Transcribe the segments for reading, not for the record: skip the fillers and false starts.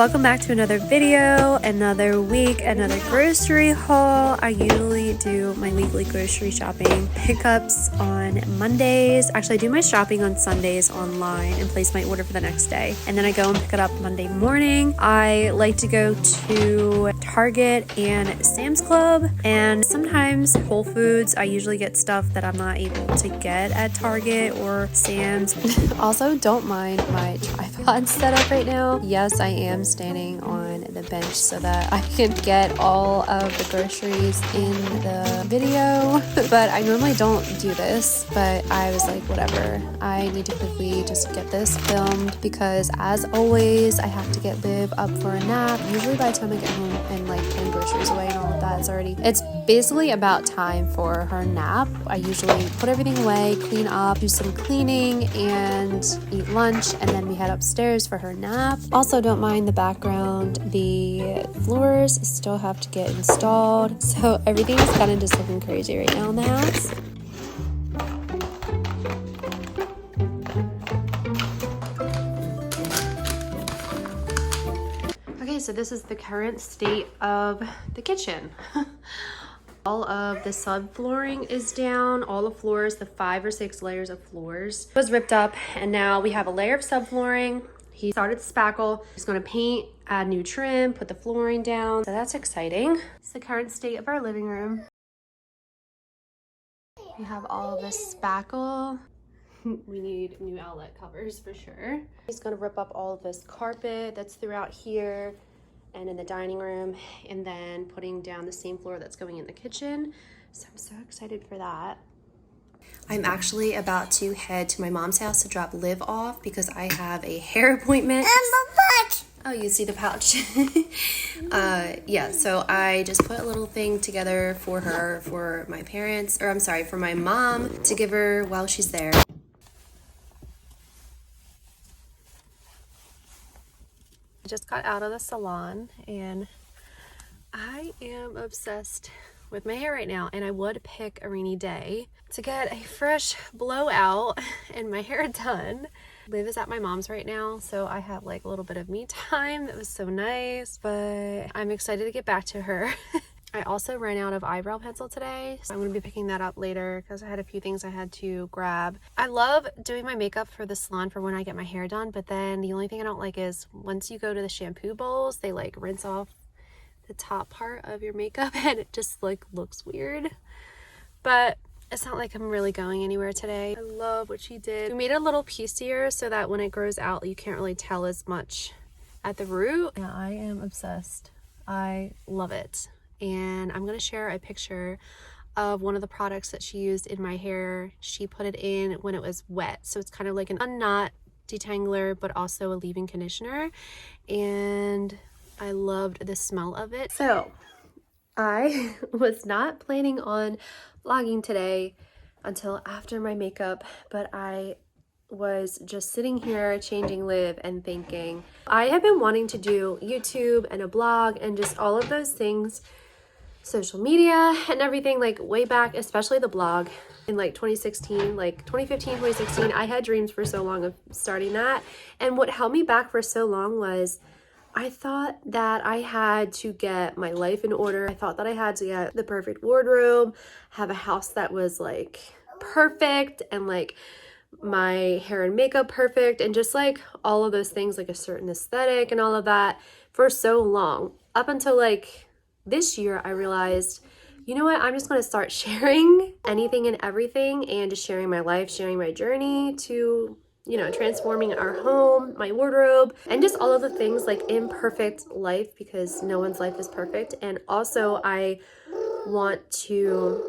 Welcome back to another video, another week, another grocery haul. I usually do my weekly grocery shopping pickups on Mondays. Actually, I do my shopping on Sundays online and place my order for the next day. And then I go and pick it up Monday morning. I like to go to Target and Sam's Club and sometimes Whole Foods. I usually get stuff that I'm not able to get at Target or Sam's. Also, don't mind my tripod setup right now. Yes, I am standing on the bench so that I can get all of the groceries in the video, but I normally don't do this, but I was like, whatever, I need to quickly just get this filmed because as always I have to get Liv up for a nap. Usually by the time I get home and like putting groceries away and all of that, it's basically about time for her nap. I usually put everything away, clean up, do some cleaning and eat lunch, and then we head upstairs for her nap. Also, don't mind the background, the floors still have to get installed, so everything is kind of just looking crazy right now in the house. Okay, so this is the current state of the kitchen. All of the subflooring is down. All the floors, the 5 or 6 layers of floors was ripped up, and now we have a layer of subflooring. He started to spackle. He's going to paint, add new trim, put the flooring down. So that's exciting. It's the current state of our living room. We have all of this spackle. We need new outlet covers for sure. He's going to rip up all of this carpet that's throughout here and in the dining room, and then putting down the same floor that's going in the kitchen. So I'm so excited for that. I'm actually about to head to my mom's house to drop Liv off because I have a hair appointment. Oh, you see the pouch. Yeah, so I just put a little thing together for her, for my parents, or I'm sorry, for my mom to give her while she's there. I just got out of the salon and I am obsessed with my hair right now, and I would pick a rainy day to get a fresh blowout and my hair done. Liv is at my mom's right now, so I have like a little bit of me time. That was so nice, but I'm excited to get back to her. I also ran out of eyebrow pencil today, so I'm going to be picking that up later because I had a few things I had to grab. I love doing my makeup for the salon for when I get my hair done, but then the only thing I don't like is once you go to the shampoo bowls, they like rinse off the top part of your makeup and it just like looks weird. But it's not like I'm really going anywhere today. I love what she did. We made it a little piecier so that when it grows out you can't really tell as much at the root. Yeah, I am obsessed. I love it. And I'm going to share a picture of one of the products that she used in my hair. She put it in when it was wet, so it's kind of like an unknot detangler but also a leave-in conditioner, and I loved the smell of it. So I was not planning on vlogging today until after my makeup, but I was just sitting here changing Liv and thinking I have been wanting to do YouTube and a blog and just all of those things, social media and everything, like way back, especially the blog in like 2016, like 2015, 2016. I had dreams for so long of starting that, and what held me back for so long was I thought that I had to get my life in order. I thought that I had to get the perfect wardrobe, have a house that was like perfect, and like my hair and makeup perfect, and just like all of those things, like a certain aesthetic and all of that for so long. Up until like this year, I realized, you know what, I'm just going to start sharing anything and everything and just sharing my life, sharing my journey to, you know, transforming our home, my wardrobe, and just all of the things like imperfect life, because no one's life is perfect. And also I want to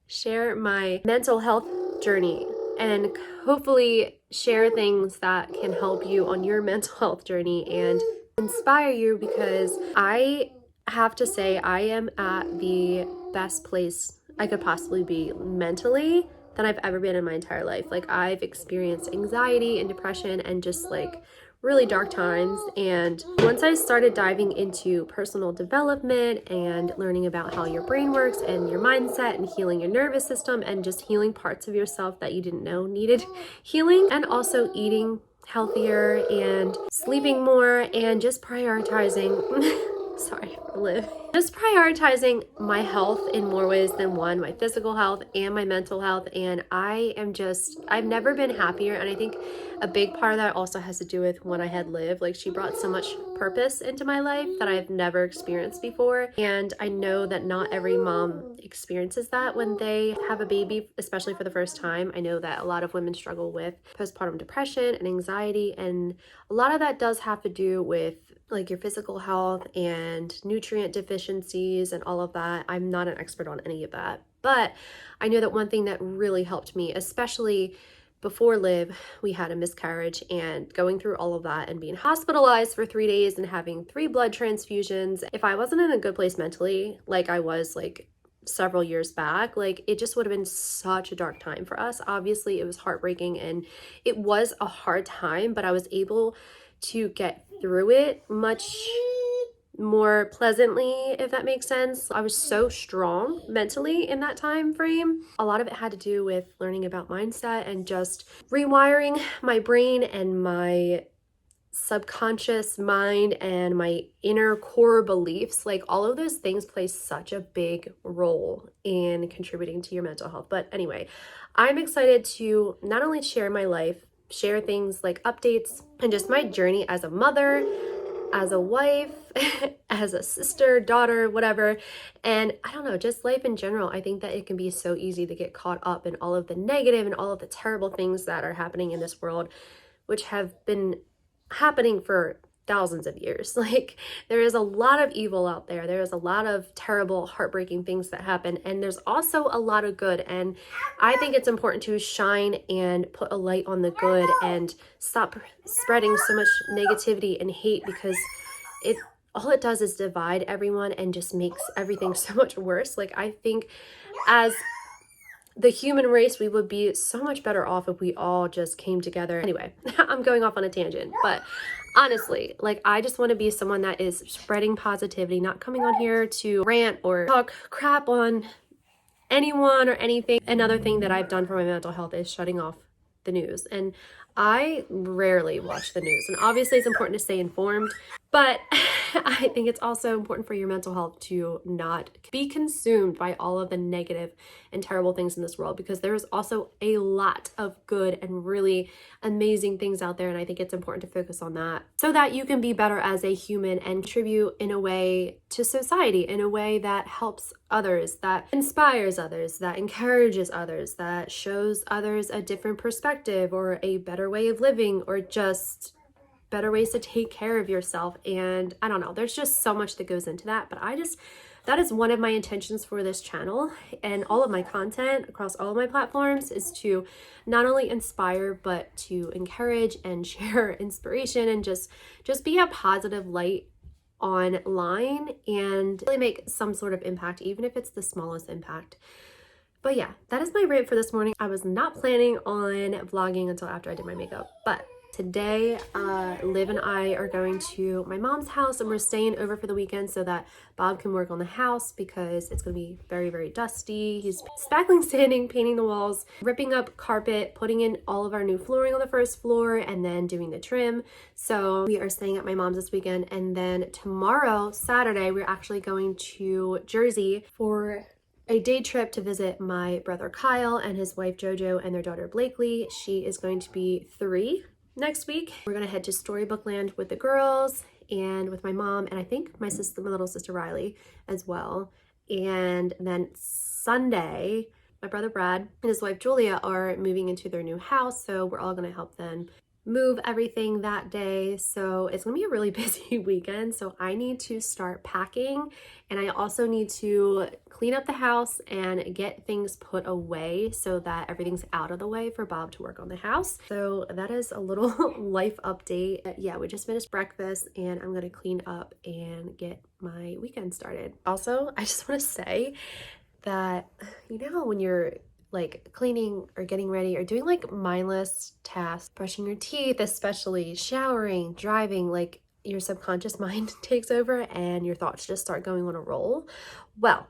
share my mental health journey and hopefully share things that can help you on your mental health journey and inspire you, because I have to say I am at the best place I could possibly be mentally than I've ever been in my entire life. Like, I've experienced anxiety and depression and just like really dark times, and once I started diving into personal development and learning about how your brain works and your mindset and healing your nervous system and just healing parts of yourself that you didn't know needed healing, and also eating healthier and sleeping more and just prioritizing sorry, Liv. Just prioritizing my health in more ways than one, my physical health and my mental health. And I've never been happier. And I think a big part of that also has to do with when I had Liv. Like, she brought so much purpose into my life that I've never experienced before. And I know that not every mom experiences that when they have a baby, especially for the first time. I know that a lot of women struggle with postpartum depression and anxiety. And a lot of that does have to do with like your physical health and nutrient deficiencies and all of that. I'm not an expert on any of that, but I know that one thing that really helped me, especially before Liv, we had a miscarriage, and going through all of that and being hospitalized for 3 days and having 3 blood transfusions. If I wasn't in a good place mentally, like I was like several years back, like it just would have been such a dark time for us. Obviously, it was heartbreaking and it was a hard time, but I was able to get through it much more pleasantly, if that makes sense. I was so strong mentally in that time frame. A lot of it had to do with learning about mindset and just rewiring my brain and my subconscious mind and my inner core beliefs. Like, all of those things play such a big role in contributing to your mental health. But anyway, I'm excited to not only share my life, share things like updates and just my journey as a mother, as a wife, as a sister, daughter, whatever. And I don't know, just life in general. I think that it can be so easy to get caught up in all of the negative and all of the terrible things that are happening in this world, which have been happening for thousands of years. Like, there is a lot of evil out there. There is a lot of terrible, heartbreaking things that happen. And there's also a lot of good. And I think it's important to shine and put a light on the good and stop spreading so much negativity and hate, because all it does is divide everyone and just makes everything so much worse. Like, I think as the human race, we would be so much better off if we all just came together. Anyway, I'm going off on a tangent, but honestly, like, I just want to be someone that is spreading positivity, not coming on here to rant or talk crap on anyone or anything. Another thing that I've done for my mental health is shutting off the news. And I rarely watch the news. And obviously it's important to stay informed, but I think it's also important for your mental health to not be consumed by all of the negative and terrible things in this world, because there is also a lot of good and really amazing things out there. And I think it's important to focus on that so that you can be better as a human and contribute in a way to society, in a way that helps others, that inspires others, that encourages others, that shows others a different perspective or a better way of living, or just better ways to take care of yourself. And I don't know, there's just so much that goes into that, but that is one of my intentions for this channel and all of my content across all of my platforms, is to not only inspire, but to encourage and share inspiration and just be a positive light online and really make some sort of impact, even if it's the smallest impact. But yeah, that is my rant for this morning. I was not planning on vlogging until after I did my makeup, but today, Liv and I are going to my mom's house, and we're staying over for the weekend so that Bob can work on the house, because it's going to be very, very dusty. He's spackling, sanding, painting the walls, ripping up carpet, putting in all of our new flooring on the first floor, and then doing the trim. So we are staying at my mom's this weekend, and then tomorrow, Saturday, we're actually going to Jersey for a day trip to visit my brother Kyle and his wife Jojo and their daughter Blakely. She is going to be 3 next week. We're gonna head to Storybook Land with the girls and with my mom, and I think my little sister Riley as well. And then Sunday, my brother Brad and his wife Julia are moving into their new house, so we're all gonna help them move everything that day. So it's gonna be a really busy weekend. So I need to start packing, and I also need to clean up the house and get things put away so that everything's out of the way for Bob to work on the house. So that is a little life update. Yeah, we just finished breakfast and I'm gonna clean up and get my weekend started. Also, I just want to say that, you know, when you're like cleaning or getting ready or doing like mindless tasks, brushing your teeth, especially showering, driving, like your subconscious mind takes over and your thoughts just start going on a roll. Well,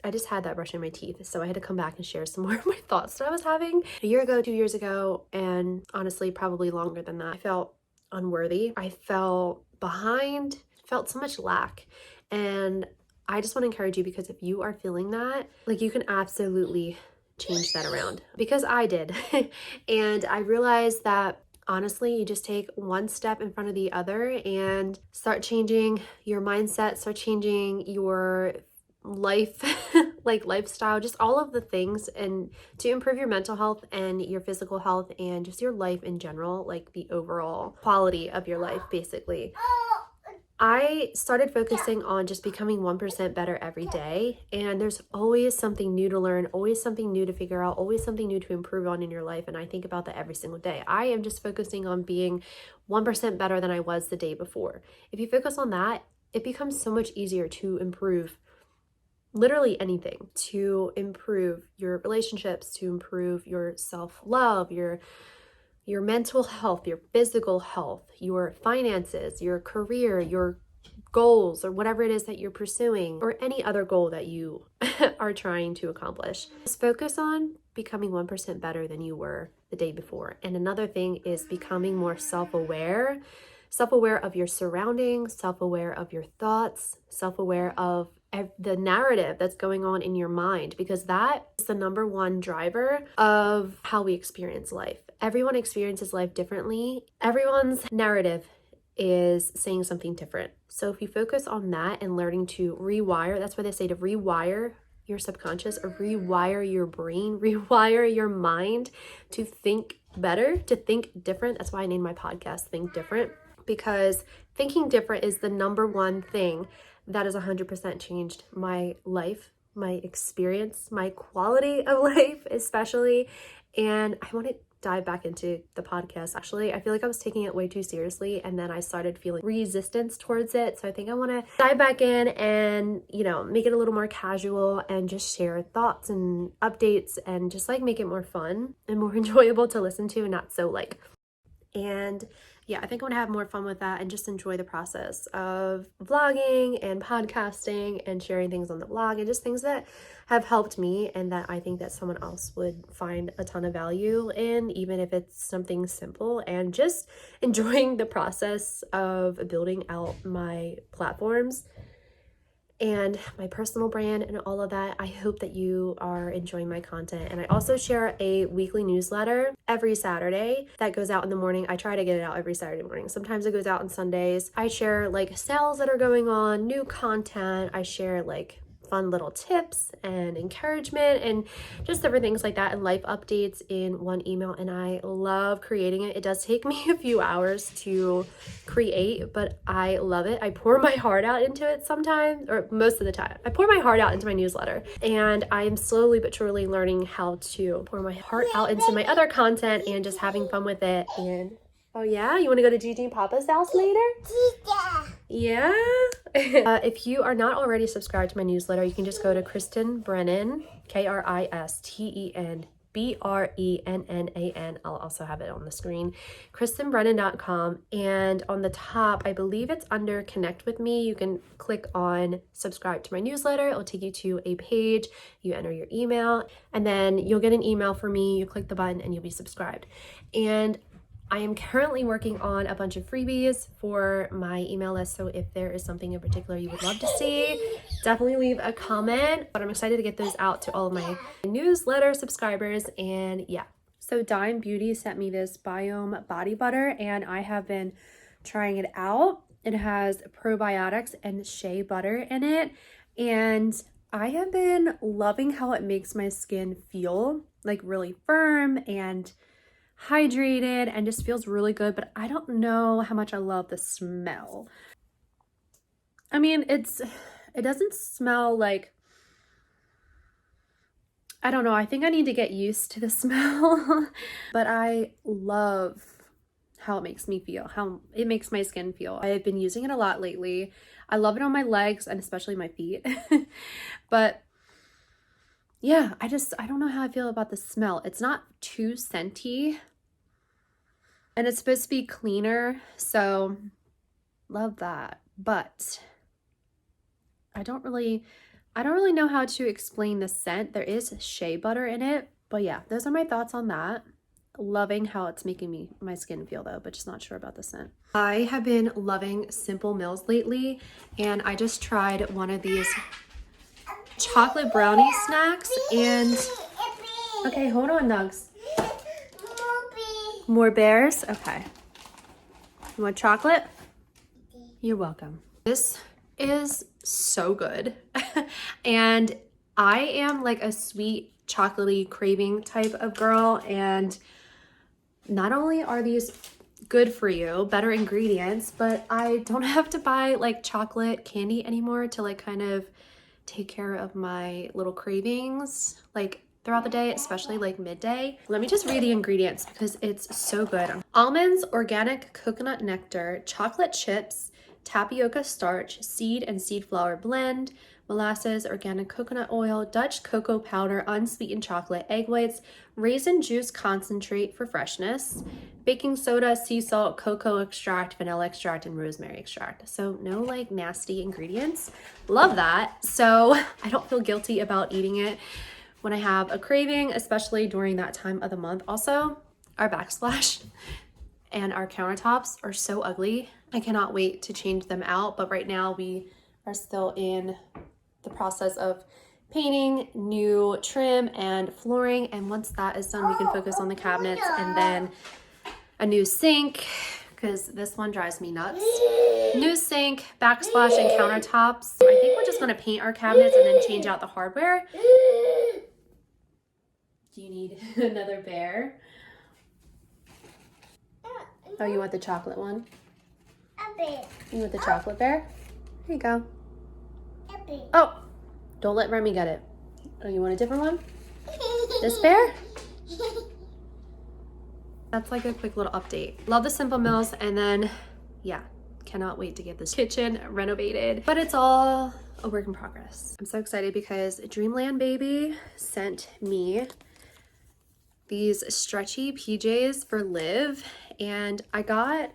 I just had that brushing my teeth, so I had to come back and share some more of my thoughts that I was having a year ago, 2 years ago, and honestly, probably longer than that. I felt unworthy. I felt behind, felt so much lack. And I just want to encourage you, because if you are feeling that, like, you can absolutely change that around, because I did. And I realized that honestly, you just take one step in front of the other and start changing your mindset, start changing your life, like lifestyle, just all of the things, and to improve your mental health and your physical health and just your life in general, like the overall quality of your life, basically. I started focusing on just becoming 1% better every day. And there's always something new to learn, always something new to figure out, always something new to improve on in your life. And I think about that every single day. I am just focusing on being 1% better than I was the day before. If you focus on that, it becomes so much easier to improve literally anything, to improve your relationships, to improve your self-love, your mental health, your physical health, your finances, your career, your goals, or whatever it is that you're pursuing, or any other goal that you are trying to accomplish. Just focus on becoming 1% better than you were the day before. And another thing is becoming more self-aware of your surroundings, self-aware of your thoughts, self-aware of the narrative that's going on in your mind, because that is the number one driver of how we experience life. Everyone experiences life differently. Everyone's narrative is saying something different. So if you focus on that and learning to rewire, that's why they say to rewire your subconscious, or rewire your brain, rewire your mind to think better, to think different. That's why I named my podcast Think Different, because thinking different is the number one thing that has 100% changed my life, my experience, my quality of life, especially. And I want to dive back into the podcast. Actually, I feel like I was taking it way too seriously, and then I started feeling resistance towards it. So I think I want to dive back in and, make it a little more casual and just share thoughts and updates and just like make it more fun and more enjoyable to listen to, and not so like. And yeah, I think I want to have more fun with that and just enjoy the process of vlogging and podcasting and sharing things on the blog, and just things that have helped me and that I think that someone else would find a ton of value in, even if it's something simple, and just enjoying the process of building out my platforms and my personal brand and all of that. I hope that you are enjoying my content. And I also share a weekly newsletter every Saturday that goes out in the morning. I try to get it out every Saturday morning. Sometimes it goes out on Sundays. I share like sales that are going on, new content. I share like fun little tips and encouragement and just different things like that, and life updates in one email. And I love creating it. It does take me a few hours to create, but I love it. I pour my heart out into it sometimes, or most of the time. I pour my heart out into my newsletter, and I am slowly but surely learning how to pour my heart out into my other content and just having fun with it. And oh yeah, you want to go to Gigi and Papa's house later? Yeah. If you are not already subscribed to my newsletter, you can just go to Kristen Brennan, KristenBrennan. I'll also have it on the screen, KristenBrennan.com. And on the top, I believe it's under Connect with Me. You can click on subscribe to my newsletter. It'll take you to a page. You enter your email, and then you'll get an email from me. You click the button and you'll be subscribed. And I am currently working on a bunch of freebies for my email list. So if there is something in particular you would love to see, definitely leave a comment. But I'm excited to get those out to all of my newsletter subscribers. And yeah, so Dime Beauty sent me this Biome body butter, and I have been trying it out. It has probiotics and shea butter in it, and I have been loving how it makes my skin feel like really firm and hydrated and just feels really good. But I don't know how much I love the smell. I mean, it doesn't smell like, I don't know, I think I need to get used to the smell. But I love how it makes me feel, how it makes my skin feel. I have been using it a lot lately. I love it on my legs and especially my feet. But yeah, I don't know how I feel about the smell. It's not too scenty, and it's supposed to be cleaner, so love that. But I don't really I don't really know how to explain the scent. There is shea butter in it, but yeah, those are my thoughts on that. Loving how it's making my skin feel though, but just not sure about the scent. I have been loving Simple Mills lately, and I just tried one of these chocolate brownie snacks, and okay, hold on, Nugs. More bears? Okay. You want chocolate? You're welcome. This is so good. And I am like a sweet chocolatey craving type of girl, and not only are these good for you, better ingredients, but I don't have to buy like chocolate candy anymore to like kind of take care of my little cravings like throughout the day, especially like midday. Let me just read the ingredients because it's so good. Almonds, organic coconut nectar, chocolate chips, tapioca starch, seed and seed flour blend, molasses, organic coconut oil, Dutch cocoa powder, unsweetened chocolate, egg whites, raisin juice concentrate for freshness, baking soda, sea salt, cocoa extract, vanilla extract, and rosemary extract. So no like nasty ingredients. Love that. So I don't feel guilty about eating it when I have a craving, especially during that time of the month. Also, our backsplash and our countertops are so ugly. I cannot wait to change them out, but right now we are still in the process of painting, new trim, and flooring, and once that is done, we can focus on the cabinets, and then a new sink, because this one drives me nuts. New sink, backsplash, and countertops. I think we're just gonna paint our cabinets and then change out the hardware. Do you need another bear? Oh, you want the chocolate one? You want the chocolate bear? Here you go. Oh, don't let Remy get it. Oh, you want a different one? This bear? That's like a quick little update. Love the Simple Mills, and then, yeah, cannot wait to get this kitchen renovated. But it's all a work in progress. I'm so excited because Dreamland Baby sent me these stretchy PJs for Liv, and I got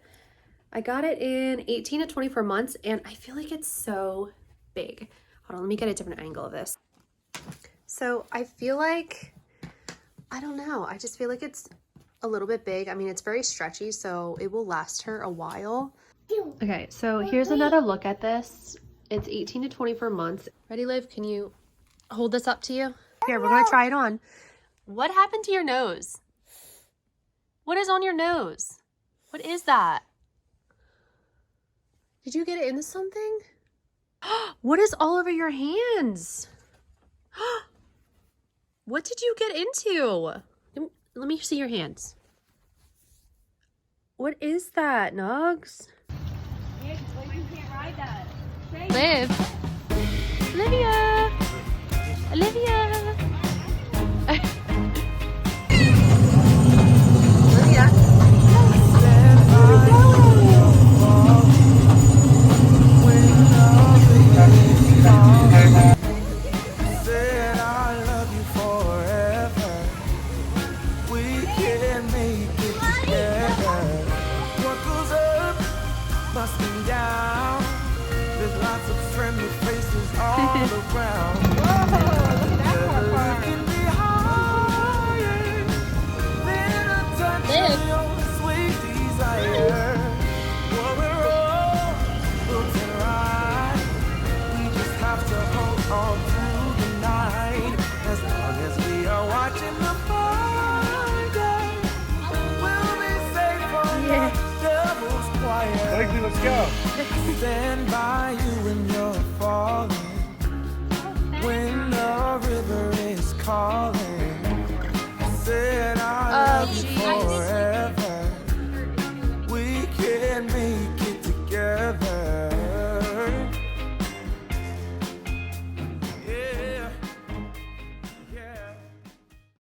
it in 18 to 24 months, and I feel like it's so big. Hold on, let me get a different angle of this. So I feel like, I don't know, I just feel like it's a little bit big. I mean, it's very stretchy, so it will last her a while. Okay, so here's another look at this. It's 18 to 24 months. Ready, Liv? Can you hold this up to you? Here, we're gonna try it on. What happened to your nose? What is on your nose? What is that? Did you get it into something? What is all over your hands? What did you get into? Let me see your hands. What is that, Nugs? You can't ride that. Liv. Olivia. Olivia. Olivia. Said I love you forever. We can make it together. What goes up must come down. There's lots of friendly faces all around. Looking behind, then a touch of your sweet desire. Well, we're all built in right. We just have to hold on through the night. As long as we are watching the fire, we'll be safe from the devil's choir. Lexi, let's go. Stand by you when you're falling, when the river is calling.